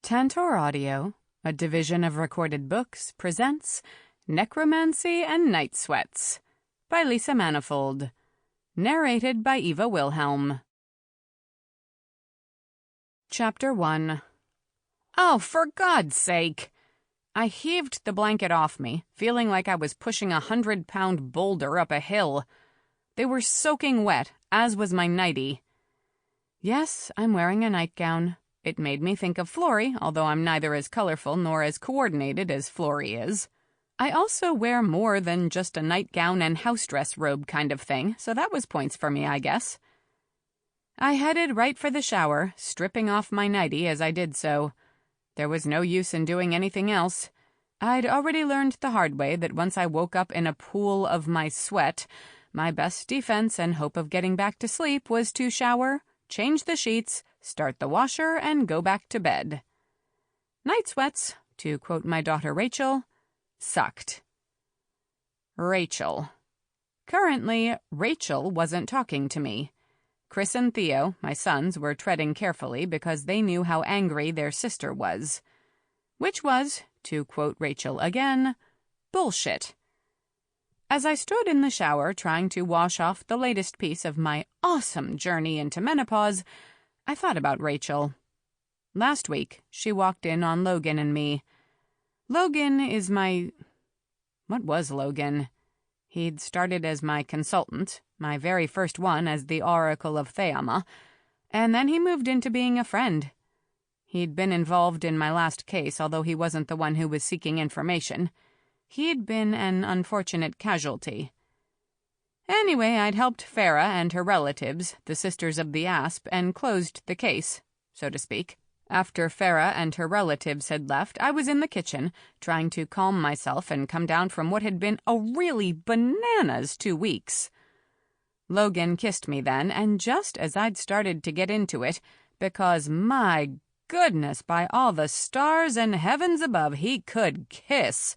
Tantor Audio, a division of Recorded Books, presents Necromancy and Night Sweats by Lisa Manifold, narrated by Eva Wilhelm. Chapter 1. Oh, for God's sake! I heaved the blanket off me, feeling like I was pushing a 100-pound boulder up a hill. They were soaking wet, as was my nightie. Yes, I'm wearing a nightgown. It made me think of Florrie, although I'm neither as colorful nor as coordinated as Florrie is. I also wear more than just a nightgown and house dress robe kind of thing, so that was points for me, I guess. I headed right for the shower, stripping off my nightie as I did so. There was no use in doing anything else. I'd already learned the hard way that once I woke up in a pool of my sweat, my best defense and hope of getting back to sleep was to shower, change the sheets, start the washer, and go back to bed. Night sweats, to quote my daughter Rachel, sucked. Rachel. Currently, Rachel wasn't talking to me. Chris and Theo, my sons, were treading carefully because they knew how angry their sister was. Which was, to quote Rachel again, bullshit. As I stood in the shower trying to wash off the latest piece of my awesome journey into menopause, I thought about Rachel. Last week, she walked in on Logan and me. Logan is my... What was Logan? He'd started as my consultant, my very first one as the Oracle of Theama, and then he moved into being a friend. He'd been involved in my last case, although he wasn't the one who was seeking information. He'd been an unfortunate casualty. Anyway, I'd helped Farah and her relatives, the Sisters of the Asp, and closed the case, so to speak. After Farah and her relatives had left, I was in the kitchen, trying to calm myself and come down from what had been a really bananas 2 weeks. Logan kissed me then, and just as I'd started to get into it, because my goodness, by all the stars and heavens above, he could kiss,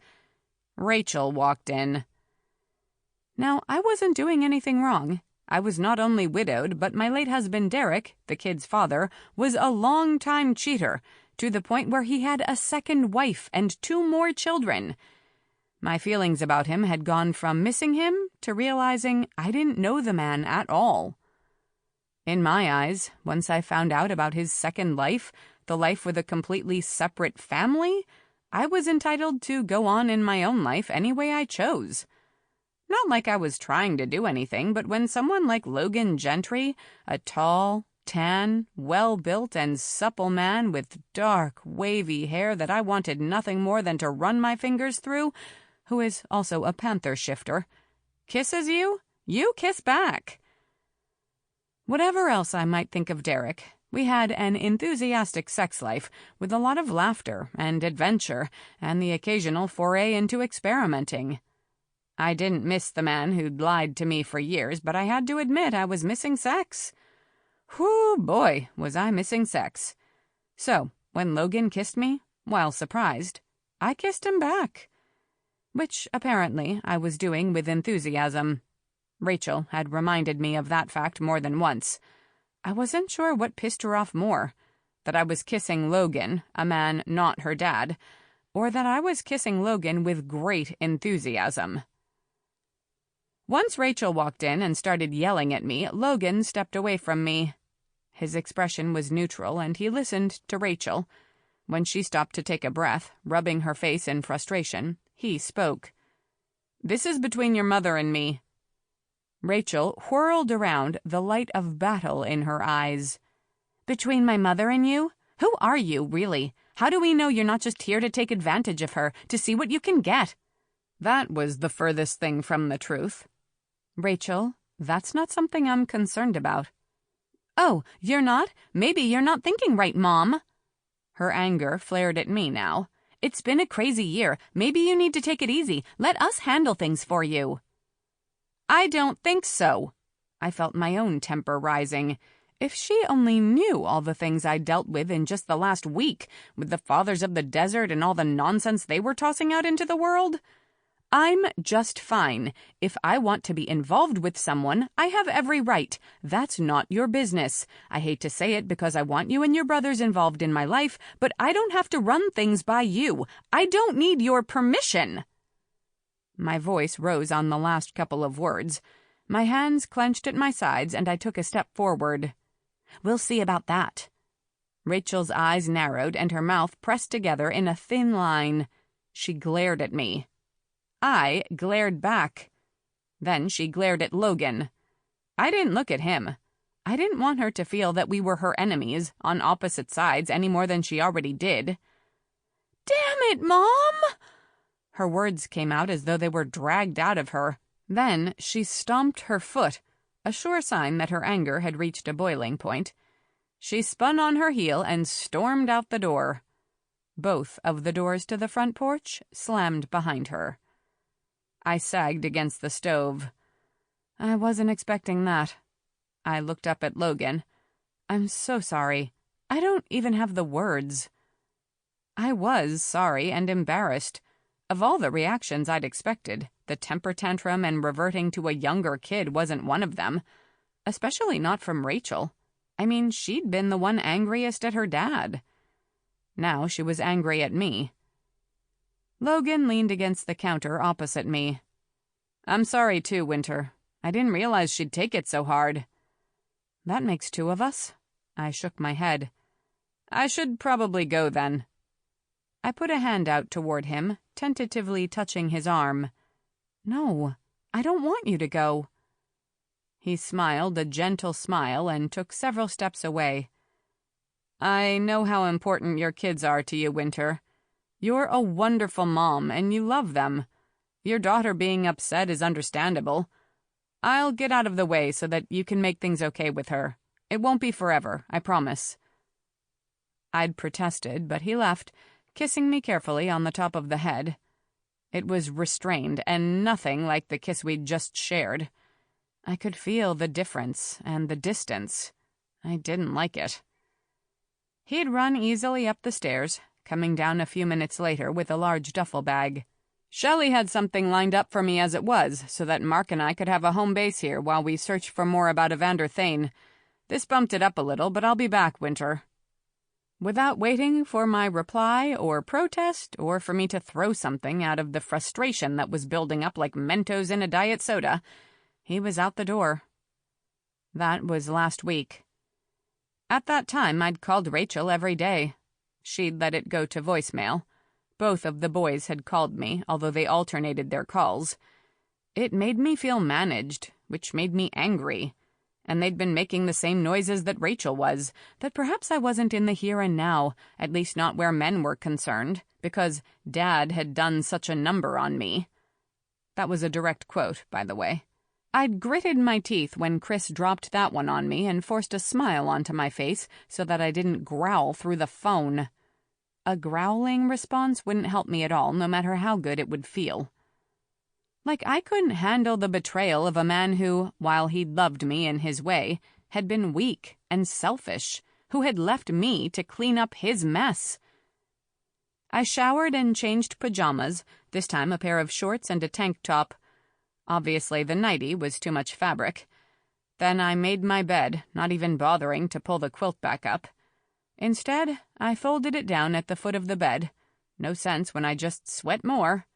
Rachel walked in. Now, I wasn't doing anything wrong. I was not only widowed, but my late husband Derek, the kid's father, was a long-time cheater, to the point where he had a second wife and 2 more children. My feelings about him had gone from missing him to realizing I didn't know the man at all. In my eyes, once I found out about his second life, the life with a completely separate family, I was entitled to go on in my own life any way I chose. Not like I was trying to do anything, but when someone like Logan Gentry, a tall, tan, well-built, and supple man with dark, wavy hair that I wanted nothing more than to run my fingers through, who is also a panther shifter, kisses you, you kiss back. Whatever else I might think of Derek, we had an enthusiastic sex life with a lot of laughter and adventure and the occasional foray into experimenting. I didn't miss the man who'd lied to me for years, but I had to admit I was missing sex. Whew, boy, was I missing sex. So, when Logan kissed me, while surprised, I kissed him back. Which, apparently, I was doing with enthusiasm. Rachel had reminded me of that fact more than once. I wasn't sure what pissed her off more, that I was kissing Logan, a man not her dad, or that I was kissing Logan with great enthusiasm. Once Rachel walked in and started yelling at me, Logan stepped away from me. His expression was neutral, and he listened to Rachel. When she stopped to take a breath, rubbing her face in frustration, he spoke. "This is between your mother and me." Rachel whirled around, the light of battle in her eyes. "Between my mother and you? Who are you, really? How do we know you're not just here to take advantage of her, to see what you can get?" That was the furthest thing from the truth. "Rachel, that's not something I'm concerned about." "Oh, you're not? Maybe you're not thinking right, Mom." Her anger flared at me now. "It's been a crazy year. Maybe you need to take it easy. Let us handle things for you." "I don't think so." I felt my own temper rising. If she only knew all the things I dealt with in just the last week, with the fathers of the desert and all the nonsense they were tossing out into the world. I'm just fine. If I want to be involved with someone, I have every right. That's not your business. I hate to say it because I want you and your brothers involved in my life, but I don't have to run things by you. I don't need your permission." My voice rose on the last couple of words. My hands clenched at my sides, and I took a step forward. "We'll see about that." Rachel's eyes narrowed, and her mouth pressed together in a thin line. She glared at me. I glared back. Then she glared at Logan. I didn't look at him. I didn't want her to feel that we were her enemies, on opposite sides, any more than she already did. "Damn it, Mom!" Her words came out as though they were dragged out of her. Then she stomped her foot, a sure sign that her anger had reached a boiling point. She spun on her heel and stormed out the door. Both of the doors to the front porch slammed behind her. I sagged against the stove. I wasn't expecting that. I looked up at Logan. "I'm so sorry. I don't even have the words." I was sorry and embarrassed. Of all the reactions I'd expected, the temper tantrum and reverting to a younger kid wasn't one of them. Especially not from Rachel. I mean, she'd been the one angriest at her dad. Now she was angry at me. Logan leaned against the counter opposite me. "I'm sorry too, Winter. I didn't realize she'd take it so hard." "That makes two of us." I shook my head. "I should probably go then." I put a hand out toward him, tentatively touching his arm. "No, I don't want you to go." He smiled a gentle smile and took several steps away. "I know how important your kids are to you, Winter. You're a wonderful mom, and you love them. Your daughter being upset is understandable. I'll get out of the way so that you can make things okay with her. It won't be forever, I promise." I'd protested, but he left, kissing me carefully on the top of the head. It was restrained and nothing like the kiss we'd just shared. I could feel the difference and the distance. I didn't like it. He'd run easily up the stairs, coming down a few minutes later with a large duffel bag. "Shelley had something lined up for me as it was, so that Mark and I could have a home base here while we searched for more about Evander Thane. This bumped it up a little, but I'll be back, Winter." Without waiting for my reply or protest, or for me to throw something out of the frustration that was building up like Mentos in a diet soda, he was out the door. That was last week. At that time, I'd called Rachel every day. She'd let it go to voicemail. Both of the boys had called me, although they alternated their calls. It made me feel managed, which made me angry. And they'd been making the same noises that Rachel was, that perhaps I wasn't in the here and now, at least not where men were concerned, because Dad had done such a number on me. That was a direct quote, by the way. I'd gritted my teeth when Chris dropped that one on me and forced a smile onto my face so that I didn't growl through the phone. A growling response wouldn't help me at all, no matter how good it would feel. Like I couldn't handle the betrayal of a man who, while he loved me in his way, had been weak and selfish, who had left me to clean up his mess. I showered and changed pajamas, this time a pair of shorts and a tank top. Obviously, the nightie was too much fabric. Then I made my bed, not even bothering to pull the quilt back up. Instead, I folded it down at the foot of the bed. No sense when I just sweat more.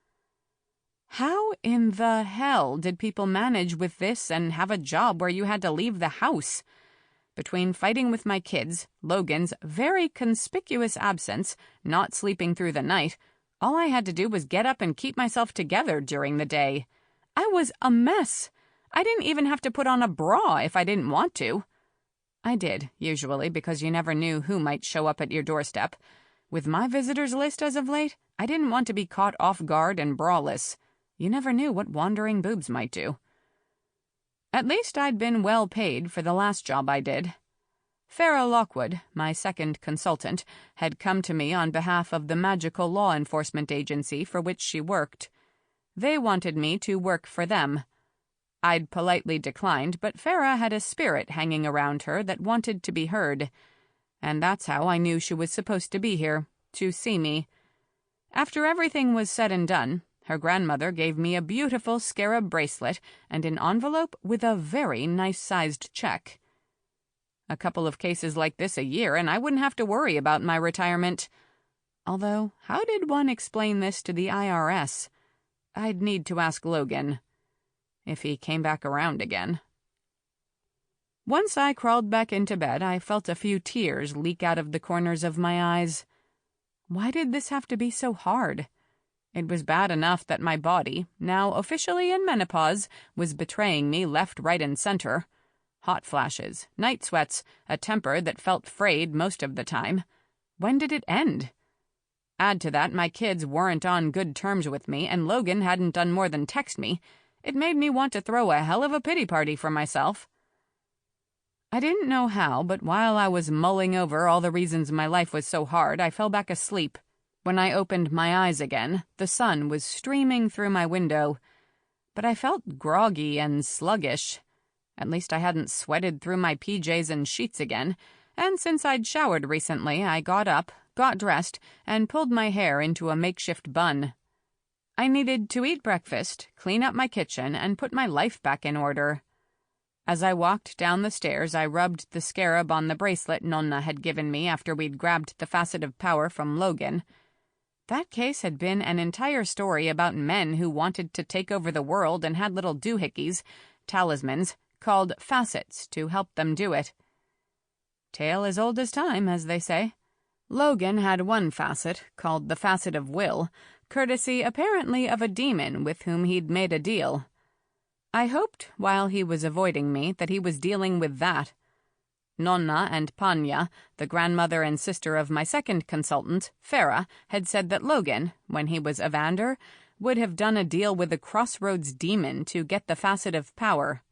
How in the hell did people manage with this and have a job where you had to leave the house? Between fighting with my kids, Logan's very conspicuous absence, not sleeping through the night, all I had to do was get up and keep myself together during the day. I was a mess. I didn't even have to put on a bra if I didn't want to. I did, usually, because you never knew who might show up at your doorstep. With my visitors list as of late, I didn't want to be caught off guard and braless. You never knew what wandering boobs might do. At least I'd been well paid for the last job I did. Farrah Lockwood, my second consultant, had come to me on behalf of the magical law enforcement agency for which she worked. They wanted me to work for them. I'd politely declined, but Farrah had a spirit hanging around her that wanted to be heard. And that's how I knew she was supposed to be here, to see me. After everything was said and done, Her grandmother gave me a beautiful scarab bracelet and an envelope with a very nice-sized check. A couple of cases like this a year, and I wouldn't have to worry about my retirement. Although, how did one explain this to the IRS? I'd need to ask Logan. If he came back around again. Once I crawled back into bed, I felt a few tears leak out of the corners of my eyes. Why did this have to be so hard? It was bad enough that my body, now officially in menopause, was betraying me left, right, and center. Hot flashes, night sweats, a temper that felt frayed most of the time. When did it end? Add to that, my kids weren't on good terms with me, and Logan hadn't done more than text me. It made me want to throw a hell of a pity party for myself. I didn't know how, but while I was mulling over all the reasons my life was so hard, I fell back asleep. When I opened my eyes again, the sun was streaming through my window, but I felt groggy and sluggish. At least I hadn't sweated through my PJs and sheets again, and since I'd showered recently, I got up, got dressed, and pulled my hair into a makeshift bun. I needed to eat breakfast, clean up my kitchen, and put my life back in order. As I walked down the stairs, I rubbed the scarab on the bracelet Nonna had given me after we'd grabbed the facet of power from Logan. That case had been an entire story about men who wanted to take over the world and had little doohickeys, talismans, called facets to help them do it. Tale as old as time, as they say. Logan had one facet, called the facet of will, courtesy apparently of a demon with whom he'd made a deal. I hoped, while he was avoiding me, that he was dealing with that. Nonna and Panya, the grandmother and sister of my second consultant, Farah, had said that Logan, when he was Evander, would have done a deal with the Crossroads demon to get the facet of power.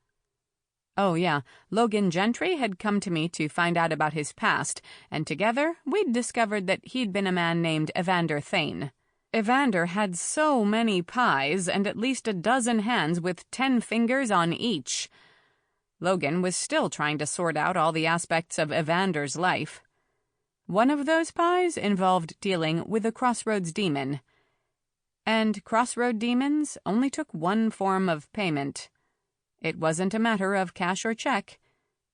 Oh yeah, Logan Gentry had come to me to find out about his past, and together we'd discovered that he'd been a man named Evander Thane. Evander had so many pies and at least a dozen hands with 10 fingers on each. Logan was still trying to sort out all the aspects of Evander's life. One of those pies involved dealing with a Crossroads demon. And Crossroad demons only took one form of payment. It wasn't a matter of cash or check.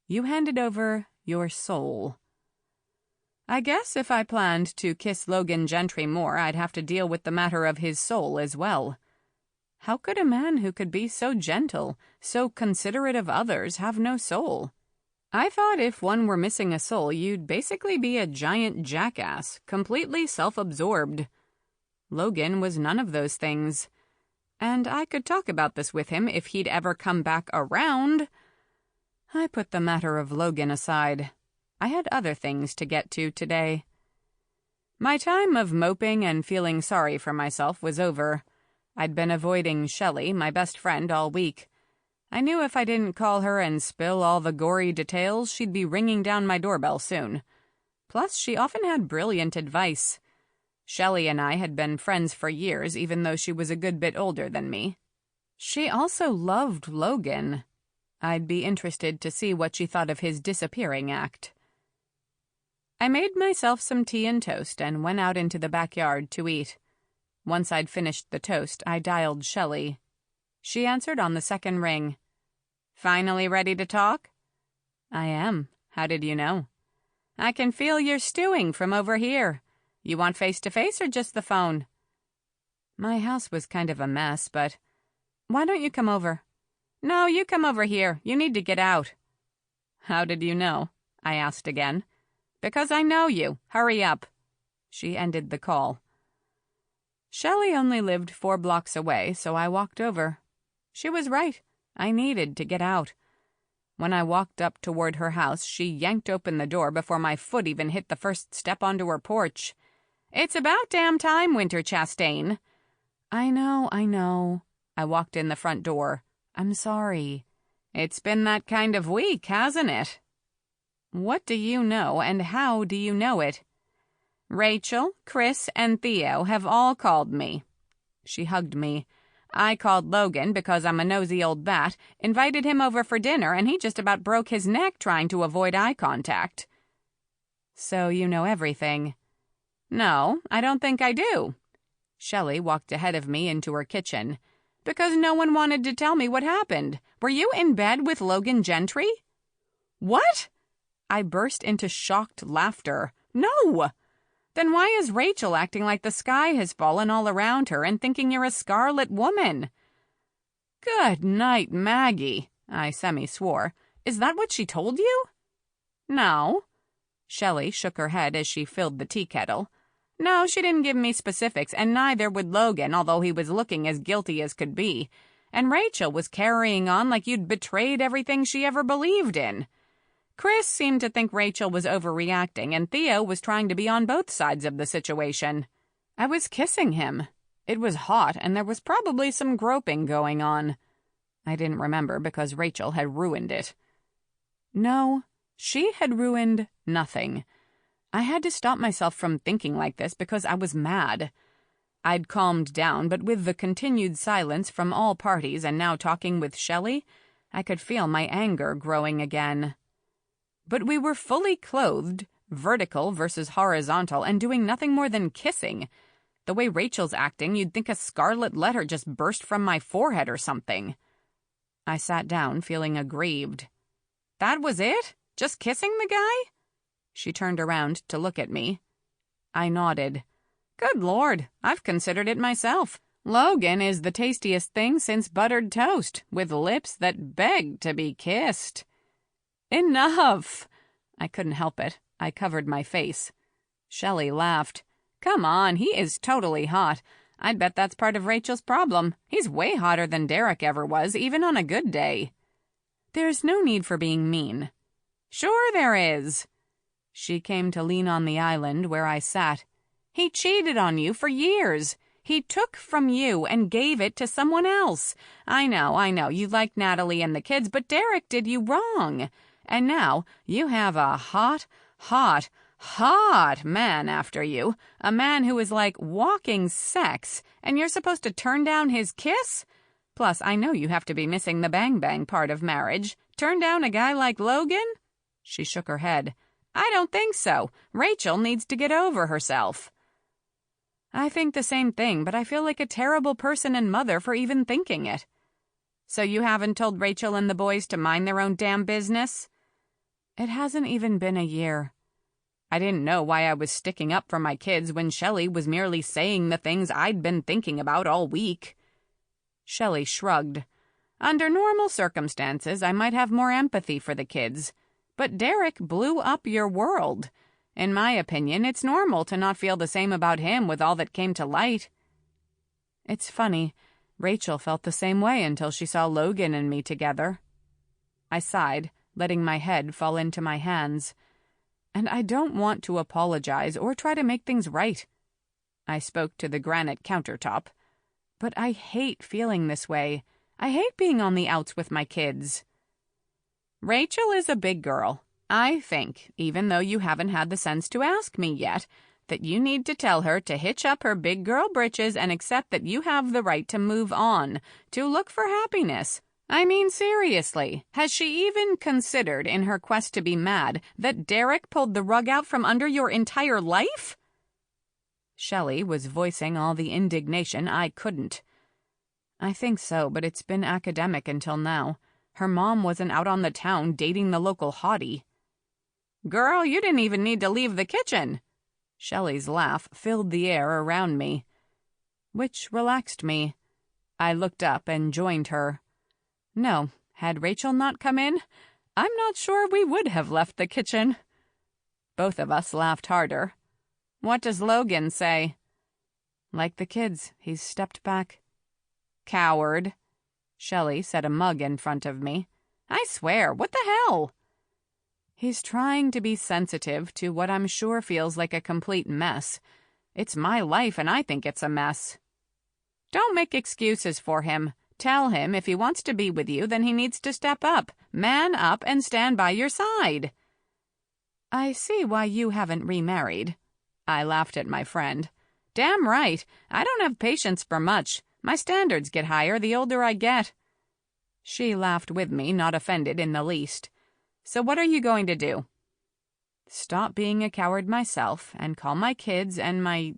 You handed over your soul. I guess if I planned to kiss Logan Gentry more, I'd have to deal with the matter of his soul as well. How could a man who could be so gentle, so considerate of others, have no soul? I thought if one were missing a soul, you'd basically be a giant jackass, completely self-absorbed. Logan was none of those things. And I could talk about this with him if he'd ever come back around. I put the matter of Logan aside. I had other things to get to today. My time of moping and feeling sorry for myself was over. I'd been avoiding Shelley, my best friend, all week. I knew if I didn't call her and spill all the gory details, she'd be ringing down my doorbell soon. Plus, she often had brilliant advice. Shelley and I had been friends for years, even though she was a good bit older than me. She also loved Logan. I'd be interested to see what she thought of his disappearing act. I made myself some tea and toast and went out into the backyard to eat. Once I'd finished the toast, I dialed Shelley. She answered on the second ring. "Finally ready to talk?" "I am. How did you know?" "I can feel you're stewing from over here. You want face-to-face or just the phone?" My house was kind of a mess, but... "Why don't you come over?" "No, you come over here. You need to get out." "How did you know?" I asked again. "Because I know you. Hurry up." She ended the call. Shelley only lived 4 blocks away, so I walked over. She was right. I needed to get out. When I walked up toward her house, she yanked open the door before my foot even hit the first step onto her porch. "It's about damn time, Winter Chastain." I know. I walked in the front door. "I'm sorry." "It's been that kind of week, hasn't it?" "What do you know, and how do you know it?" "Rachel, Chris, and Theo have all called me." She hugged me. "I called Logan because I'm a nosy old bat, invited him over for dinner, and he just about broke his neck trying to avoid eye contact." "So you know everything." "No, I don't think I do." Shelley walked ahead of me into her kitchen. "Because no one wanted to tell me what happened. Were you in bed with Logan Gentry?" "What?" I burst into shocked laughter. "No!" "Then why is Rachel acting like the sky has fallen all around her and thinking you're a Scarlet Woman?" "Good night, Maggie," I semi-swore. "Is that what she told you?" "No." Shelley shook her head as she filled the tea kettle. "No, she didn't give me specifics, and neither would Logan, although he was looking as guilty as could be. And Rachel was carrying on like you'd betrayed everything she ever believed in. Chris seemed to think Rachel was overreacting, and Theo was trying to be on both sides of the situation. I was kissing him. It was hot, and there was probably some groping going on. I didn't remember because Rachel had ruined it. No, she had ruined nothing. I had to stop myself from thinking like this because I was mad. I'd calmed down, but with the continued silence from all parties and now talking with Shelley, I could feel my anger growing again. But we were fully clothed, vertical versus horizontal, and doing nothing more than kissing. The way Rachel's acting, you'd think a scarlet letter just burst from my forehead or something. I sat down, feeling aggrieved. "That was it? Just kissing the guy?" She turned around to look at me. I nodded. "Good Lord, I've considered it myself. Logan is the tastiest thing since buttered toast, with lips that beg to be kissed." "Enough!" I couldn't help it. I covered my face. Shelley laughed. "Come on, he is totally hot. I'd bet that's part of Rachel's problem. He's way hotter than Derek ever was, even on a good day." "There's no need for being mean." "Sure there is." She came to lean on the island where I sat. "He cheated on you for years. He took from you and gave it to someone else. I know, you liked Natalie and the kids, but Derek did you wrong. And now you have a hot man after you, a man who is like walking sex, and you're supposed to turn down his kiss? Plus, I know you have to be missing the bang-bang part of marriage. Turn down a guy like Logan?" She shook her head. "I don't think so. Rachel needs to get over herself." I think the same thing, but I feel like a terrible person and mother for even thinking it. "So you haven't told Rachel and the boys to mind their own damn business?" It hasn't even been a year. I didn't know why I was sticking up for my kids when Shelley was merely saying the things I'd been thinking about all week. Shelley shrugged. "Under normal circumstances, I might have more empathy for the kids. But Derek blew up your world. In my opinion, it's normal to not feel the same about him with all that came to light." It's funny. Rachel felt the same way until she saw Logan and me together. I sighed, letting my head fall into my hands. And I don't want to apologize or try to make things right. I spoke to the granite countertop. But I hate feeling this way. I hate being on the outs with my kids. "Rachel is a big girl. I think, even though you haven't had the sense to ask me yet, that you need to tell her to hitch up her big girl britches and accept that you have the right to move on, to look for happiness. I mean, seriously, has she even considered in her quest to be mad that Derek pulled the rug out from under your entire life?" Shelley was voicing all the indignation I couldn't. "I think so, but it's been academic until now. Her mom wasn't out on the town dating the local hottie." "Girl, you didn't even need to leave the kitchen." Shelley's laugh filled the air around me, which relaxed me. I looked up and joined her. No, had Rachel not come in, I'm not sure we would have left the kitchen. Both of us laughed harder. "What does Logan say?" "Like the kids, he's stepped back." "Coward." Shelley set a mug in front of me. "I swear, what the hell?" "He's trying to be sensitive to what I'm sure feels like a complete mess. It's my life, and I think it's a mess." "Don't make excuses for him. Tell him if he wants to be with you, then he needs to step up, man up, and stand by your side." "I see why you haven't remarried." I laughed at my friend. "Damn right. I don't have patience for much. My standards get higher the older I get." She laughed with me, not offended in the least. "So what are you going to do?" "Stop being a coward myself and call my kids and my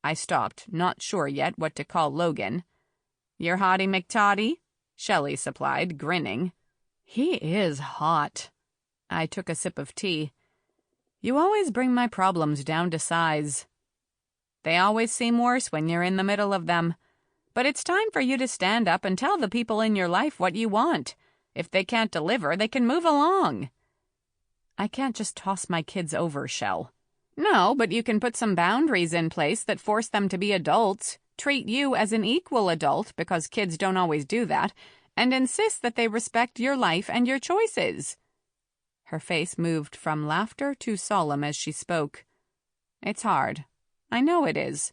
I stopped, not sure yet what to call Logan. "Your hottie McToddy?" Shelley supplied, grinning. "He is hot." I took a sip of tea. "You always bring my problems down to size." "They always seem worse when you're in the middle of them. But it's time for you to stand up and tell the people in your life what you want. If they can't deliver, they can move along." "I can't just toss my kids over, Shell." "No, but you can put some boundaries in place that force them to be adults, treat you as an equal adult, because kids don't always do that, and insist that they respect your life and your choices." Her face moved from laughter to solemn as she spoke. "It's hard. I know it is.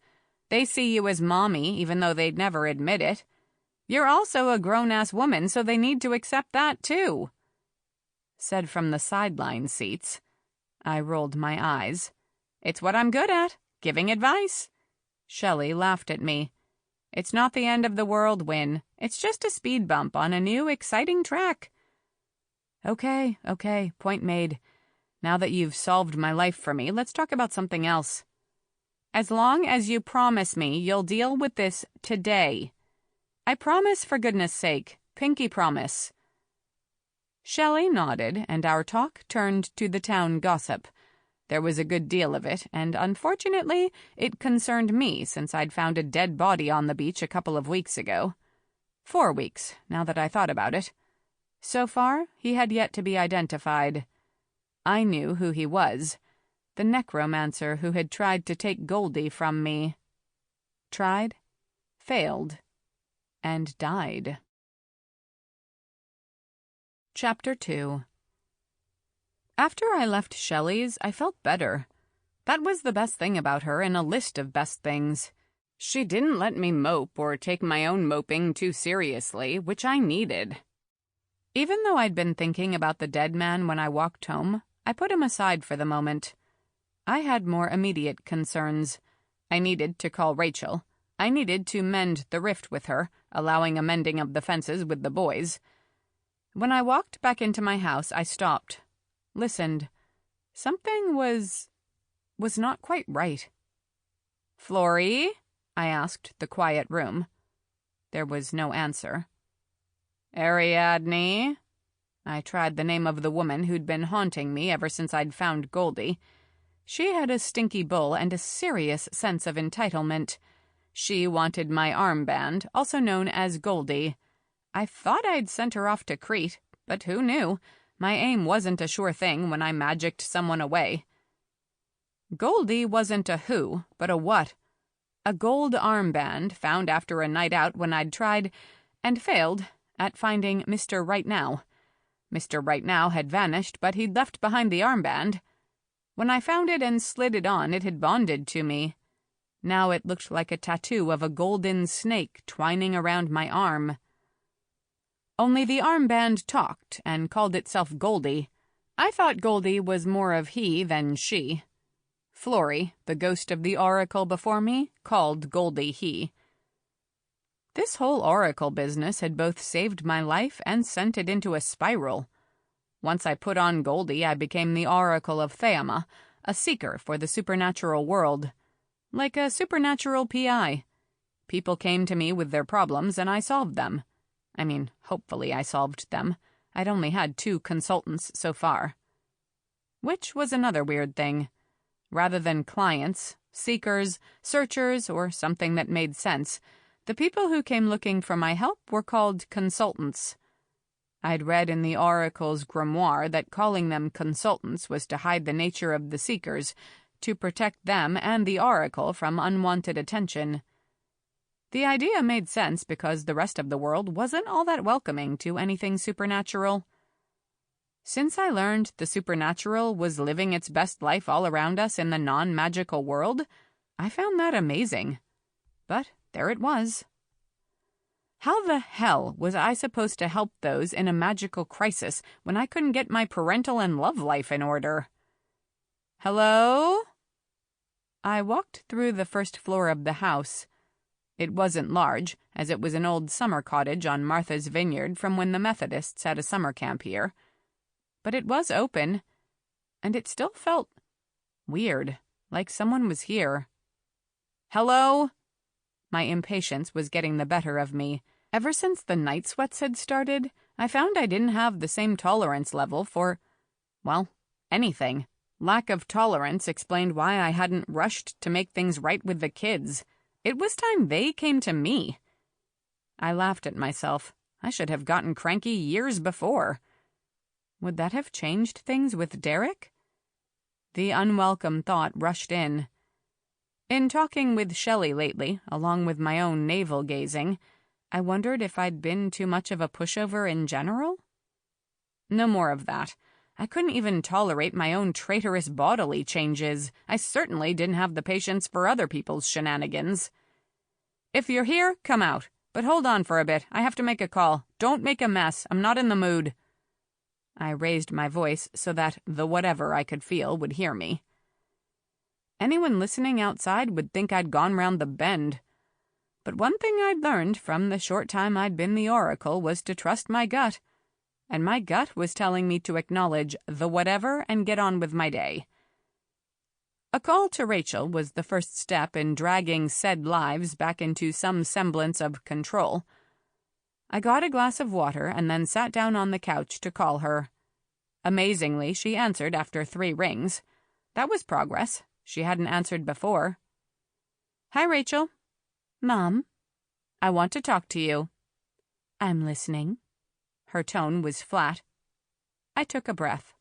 They see you as mommy, even though they'd never admit it. You're also a grown-ass woman, so they need to accept that, too." Said from the sideline seats. I rolled my eyes. "It's what I'm good at, giving advice." Shelley laughed at me. "It's not the end of the world, Win. It's just a speed bump on a new, exciting track." Okay, point made. Now that you've solved my life for me, let's talk about something else. As long as you promise me you'll deal with this today. I promise, for goodness sake. Pinky promise." Shelley nodded, and our talk turned to the town gossip. There was a good deal of it, and unfortunately, it concerned me since I'd found a dead body on the beach a couple of weeks ago. 4 weeks, now that I thought about it. So far, he had yet to be identified. I knew who he was. The necromancer who had tried to take Goldie from me. Tried, failed, and died. Chapter 2. After I left Shelley's, I felt better. That was the best thing about her in a list of best things. She didn't let me mope or take my own moping too seriously, which I needed. Even though I'd been thinking about the dead man when I walked home, I put him aside for the moment. I had more immediate concerns. I needed to call Rachel. I needed to mend the rift with her, allowing a mending of the fences with the boys. When I walked back into my house, I stopped. Listened. Something was not quite right. "Florrie?" I asked the quiet room. There was no answer. "Ariadne?" I tried the name of the woman who'd been haunting me ever since I'd found Goldie. She had a stinky bull and a serious sense of entitlement. She wanted my armband, also known as Goldie. I thought I'd sent her off to Crete, but who knew? My aim wasn't a sure thing when I magicked someone away. Goldie wasn't a who, but a what. A gold armband found after a night out when I'd tried, and failed, at finding Mr. Right Now. Mr. Right Now had vanished, but he'd left behind the armband. When I found it and slid it on, it had bonded to me. Now it looked like a tattoo of a golden snake twining around my arm. Only the armband talked and called itself Goldie. I thought Goldie was more of he than she. Florrie, the ghost of the oracle before me, called Goldie he. This whole oracle business had both saved my life and sent it into a spiral. Once I put on Goldie, I became the oracle of Theama, a seeker for the supernatural world. Like a supernatural PI. People came to me with their problems, and I solved them. I mean, hopefully I solved them. I'd only had 2 consultants so far. Which was another weird thing. Rather than clients, seekers, searchers, or something that made sense, the people who came looking for my help were called consultants. I'd read in the oracle's grimoire that calling them consultants was to hide the nature of the seekers, to protect them and the oracle from unwanted attention. The idea made sense because the rest of the world wasn't all that welcoming to anything supernatural. Since I learned the supernatural was living its best life all around us in the non-magical world, I found that amazing. But there it was. How the hell was I supposed to help those in a magical crisis when I couldn't get my parental and love life in order? "Hello?" I walked through the first floor of the house. It wasn't large, as it was an old summer cottage on Martha's Vineyard from when the Methodists had a summer camp here. But it was open, and it still felt weird, like someone was here. Hello? My impatience was getting the better of me. Ever since the night sweats had started, I found I didn't have the same tolerance level for, well, anything. Lack of tolerance explained why I hadn't rushed to make things right with the kids. It was time they came to me. I laughed at myself. I should have gotten cranky years before. Would that have changed things with Derek? The unwelcome thought rushed in. In talking with Shelley lately, along with my own navel-gazing, I wondered if I'd been too much of a pushover in general? No more of that. I couldn't even tolerate my own traitorous bodily changes. I certainly didn't have the patience for other people's shenanigans. If you're here, come out. But hold on for a bit. I have to make a call. Don't make a mess. I'm not in the mood. I raised my voice so that the whatever I could feel would hear me. Anyone listening outside would think I'd gone round the bend. But one thing I'd learned from the short time I'd been the Oracle was to trust my gut. And my gut was telling me to acknowledge the whatever and get on with my day. A call to Rachel was the first step in dragging said lives back into some semblance of control. I got a glass of water and then sat down on the couch to call her. Amazingly, she answered after 3 rings. That was progress. She hadn't answered before. Hi, Rachel. Mom. I want to talk to you. I'm listening. Her tone was flat. I took a breath.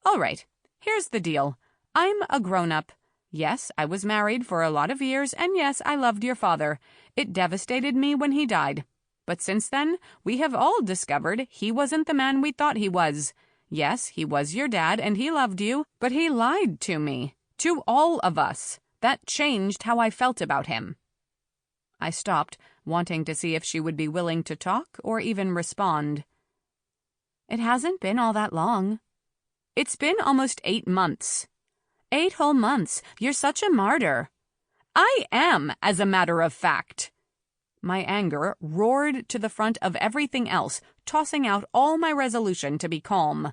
All right, here's the deal. I'm a grown-up. Yes, I was married for a lot of years, and yes, I loved your father. It devastated me when he died. But since then, we have all discovered he wasn't the man we thought he was. Yes, he was your dad, and he loved you, but he lied to me. To all of us. That changed how I felt about him. I stopped, wanting to see if she would be willing to talk or even respond. It hasn't been all that long. It's been almost 8 months. 8 whole months. You're such a martyr. I am, as a matter of fact. My anger roared to the front of everything else, tossing out all my resolution to be calm.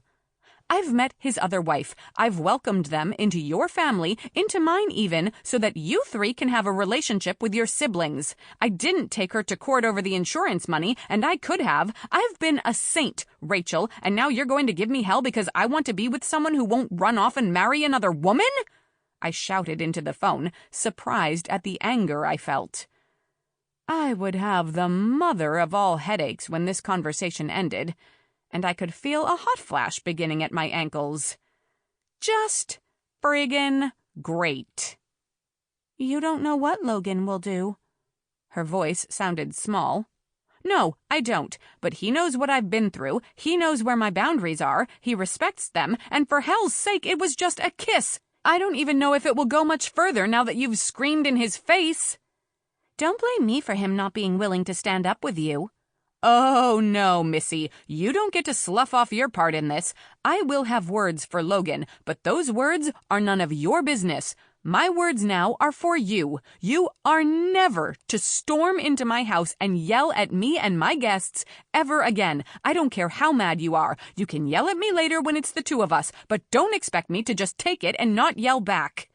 I've met his other wife. I've welcomed them into your family, into mine even, so that you 3 can have a relationship with your siblings. I didn't take her to court over the insurance money, and I could have. I've been a saint, Rachel, and now you're going to give me hell because I want to be with someone who won't run off and marry another woman? I shouted into the phone, surprised at the anger I felt. I would have the mother of all headaches when this conversation ended, and I could feel a hot flash beginning at my ankles. Just friggin' great. You don't know what Logan will do. Her voice sounded small. No, I don't, but he knows what I've been through. He knows where my boundaries are. He respects them, and for hell's sake, it was just a kiss. I don't even know if it will go much further now that you've screamed in his face. Don't blame me for him not being willing to stand up with you. Oh, no, Missy, you don't get to slough off your part in this. I will have words for Logan, but those words are none of your business. My words now are for you. You are never to storm into my house and yell at me and my guests ever again. I don't care how mad you are. You can yell at me later when it's the 2 of us, but don't expect me to just take it and not yell back.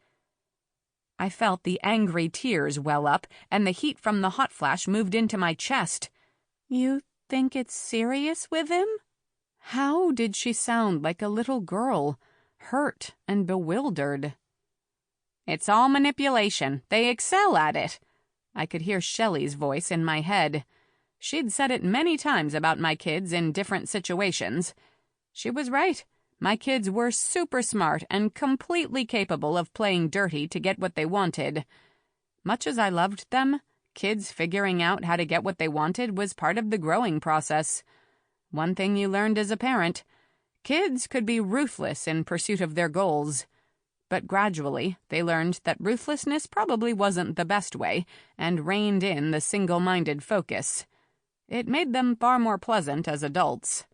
I felt the angry tears well up, and the heat from the hot flash moved into my chest. You think it's serious with him? How did she sound like a little girl, hurt and bewildered? It's all manipulation. They excel at it. I could hear Shelley's voice in my head. She'd said it many times about my kids in different situations. She was right. My kids were super smart and completely capable of playing dirty to get what they wanted. Much as I loved them, kids figuring out how to get what they wanted was part of the growing process. One thing you learned as a parent, kids could be ruthless in pursuit of their goals. But gradually, they learned that ruthlessness probably wasn't the best way, and reined in the single-minded focus. It made them far more pleasant as adults.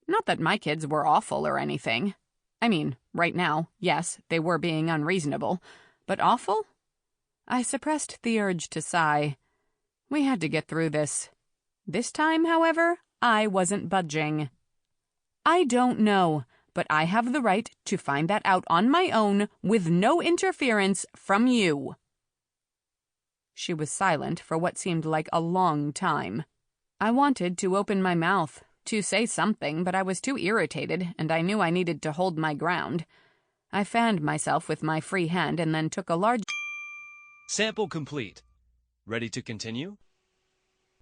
Not that my kids were awful or anything. I mean, right now, yes, they were being unreasonable. But awful? I suppressed the urge to sigh. We had to get through this. This time, however, I wasn't budging. I don't know, but I have the right to find that out on my own with no interference from you. She was silent for what seemed like a long time. I wanted to open my mouth, to say something, but I was too irritated, and I knew I needed to hold my ground. I fanned myself with my free hand and then took a large... Sample complete. Ready to continue?